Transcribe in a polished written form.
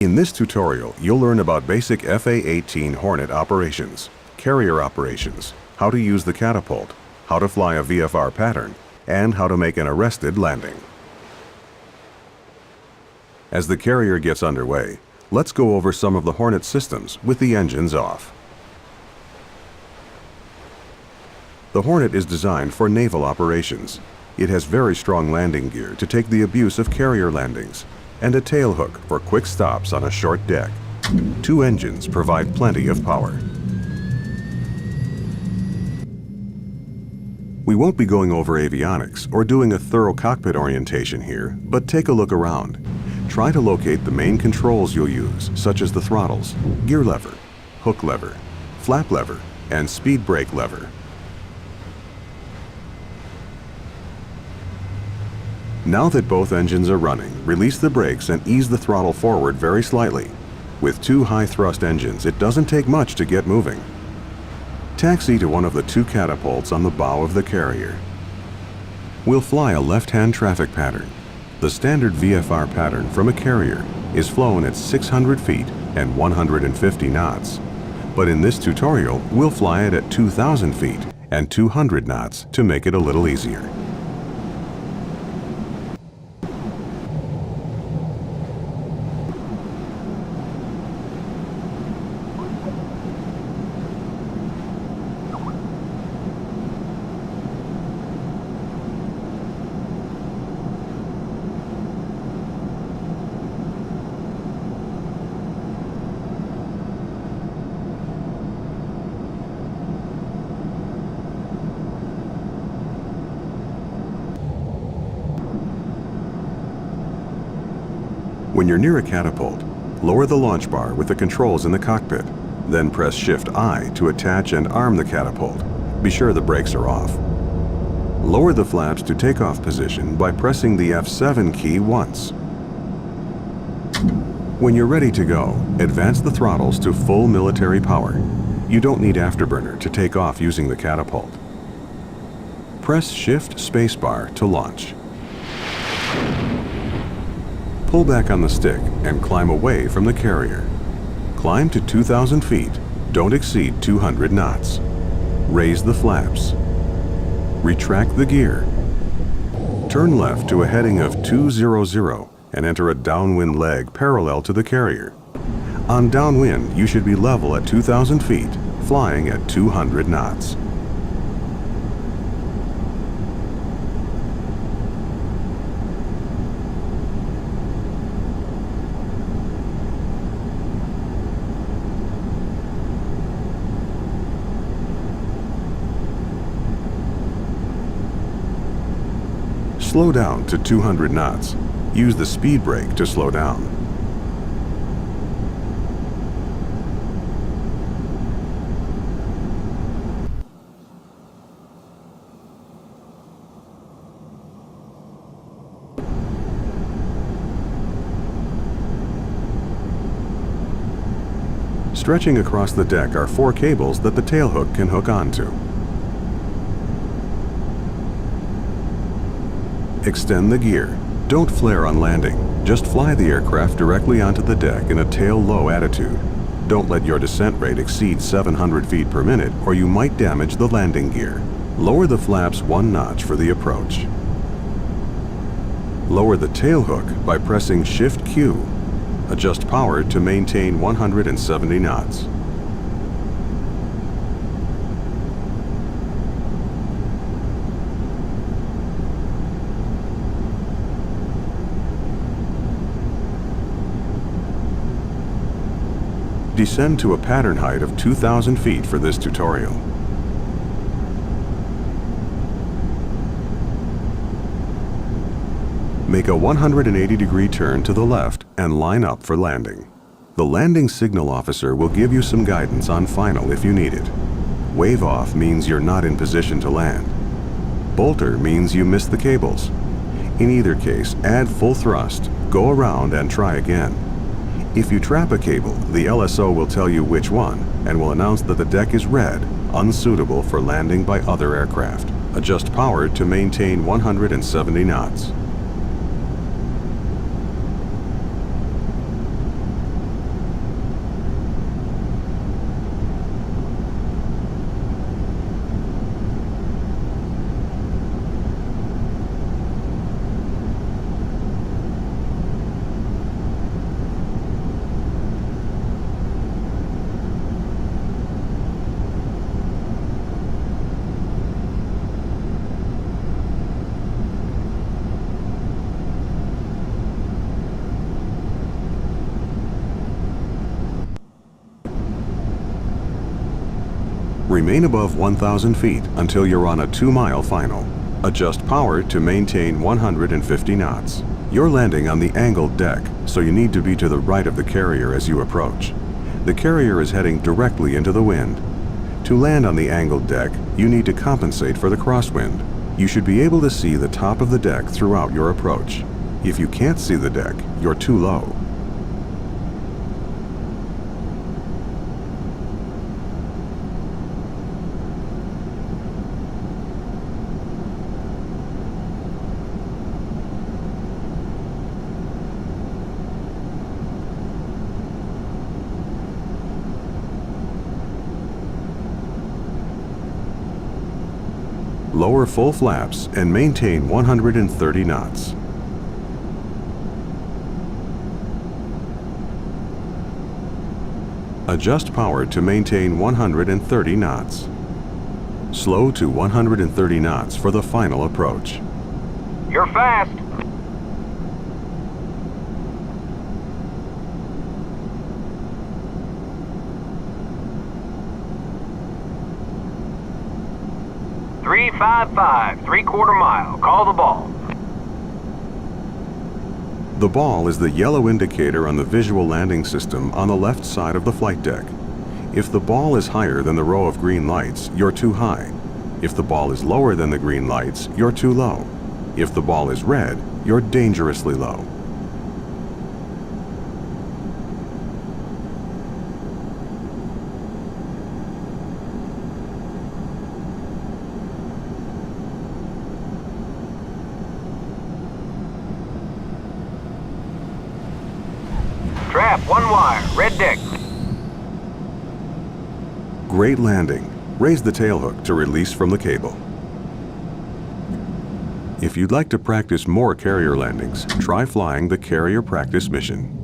In this tutorial, you'll learn about basic F-18 Hornet operations, carrier operations, how to use the catapult, how to fly a VFR pattern, and how to make an arrested landing. As the carrier gets underway, let's go over some of the Hornet systems with the engines off. The Hornet is designed for naval operations. It has very strong landing gear to take the abuse of carrier landings, and a tailhook for quick stops on a short deck. 2 engines provide plenty of power. We won't be going over avionics or doing a thorough cockpit orientation here, but take a look around. Try to locate the main controls you'll use, such as the throttles, gear lever, hook lever, flap lever, and speed brake lever. Now that both engines are running, release the brakes and ease the throttle forward very slightly. With 2 high-thrust engines, it doesn't take much to get moving. Taxi to one of the 2 catapults on the bow of the carrier. We'll fly a left-hand traffic pattern. The standard VFR pattern from a carrier is flown at 600 feet and 150 knots. But in this tutorial, we'll fly it at 2,000 feet and 200 knots to make it a little easier. When you're near a catapult, lower the launch bar with the controls in the cockpit. Then press Shift-I to attach and arm the catapult. Be sure the brakes are off. Lower the flaps to takeoff position by pressing the F7 key once. When you're ready to go, advance the throttles to full military power. You don't need afterburner to take off using the catapult. Press Shift-Spacebar to launch. Pull back on the stick and climb away from the carrier. Climb to 2,000 feet. Don't exceed 200 knots. Raise the flaps. Retract the gear. Turn left to a heading of 200 and enter a downwind leg parallel to the carrier. On downwind, you should be level at 2,000 feet, flying at 200 knots. Slow down to 200 knots. Use the speed brake to slow down. Stretching across the deck are 4 cables that the tailhook can hook onto. Extend the gear. Don't flare on landing. Just fly the aircraft directly onto the deck in a tail-low attitude. Don't let your descent rate exceed 700 feet per minute or you might damage the landing gear. Lower the flaps 1 notch for the approach. Lower the tailhook by pressing Shift-Q. Adjust power to maintain 170 knots. Descend to a pattern height of 2,000 feet for this tutorial. Make a 180-degree turn to the left and line up for landing. The landing signal officer will give you some guidance on final if you need it. Wave off means you're not in position to land. Bolter means you missed the cables. In either case, add full thrust, go around and try again. If you trap a cable, the LSO will tell you which one and will announce that the deck is red, unsuitable for landing by other aircraft. Adjust power to maintain 170 knots. Remain above 1,000 feet until you're on a 2-mile final. Adjust power to maintain 150 knots. You're landing on the angled deck, so you need to be to the right of the carrier as you approach. The carrier is heading directly into the wind. To land on the angled deck, you need to compensate for the crosswind. You should be able to see the top of the deck throughout your approach. If you can't see the deck, you're too low. Lower full flaps and maintain 130 knots. Adjust power to maintain 130 knots. Slow to 130 knots for the final approach. You're fast. .355, 3/4 mile. Call the ball. The ball is the yellow indicator on the visual landing system on the left side of the flight deck. If the ball is higher than the row of green lights, you're too high. If the ball is lower than the green lights, you're too low. If the ball is red, you're dangerously low. Trap, 1 wire, red deck. Great landing. Raise the tailhook to release from the cable. If you'd like to practice more carrier landings, try flying the Carrier Practice Mission.